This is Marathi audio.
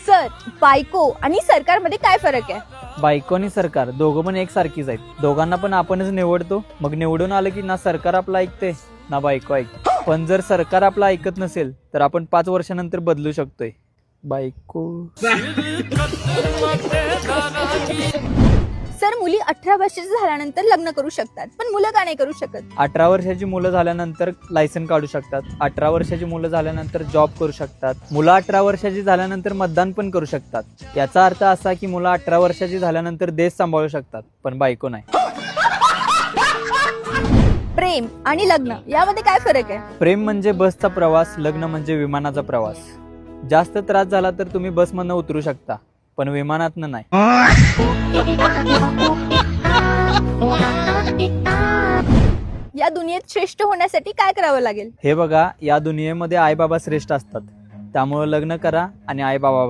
सर, बायको आणि सरकारमध्ये काय फरक आहे? बायको आणि सरकार दोघं पण एकसारखीच आहेत. दोघांना पण आपणच निवडतो. मग निवडून आलं की ना सरकार आपलं ऐकते ना बायको ऐकते. पण जर सरकार आपलं ऐकत नसेल तर आपण 5 वर्षानंतर बदलू शकतोय. बायको सर, मुली 18 वर्षाच्या झाल्यानंतर लग्न करू शकतात, पण मुलं का नाही करू शकत? 18 वर्षाची मुलं झाल्यानंतर लायसन काढू शकतात. 18 वर्षाची मुलं झाल्यानंतर जॉब करू शकतात. मुलं 18 वर्षाची झाल्यानंतर मतदान पण करू शकतात. याचा अर्थ असा की मुलं 18 वर्षाची झाल्यानंतर देश सांभाळू शकतात, पण बायको नाही. प्रेम आणि लग्न यामध्ये काय फरक आहे? प्रेम म्हणजे बसचा प्रवास, लग्न म्हणजे विमानाचा प्रवास. जास्त त्रास झाला तर तुम्ही बसमधनं उतरू शकता, पण विमानातनं नाही. या दुनियेत श्रेष्ठ होण्यासाठी काय करावं लागेल? हे बघा, या दुनियेमध्ये आईबाबा श्रेष्ठ असतात. त्यामुळे लग्न करा आणि आईबाबा बना.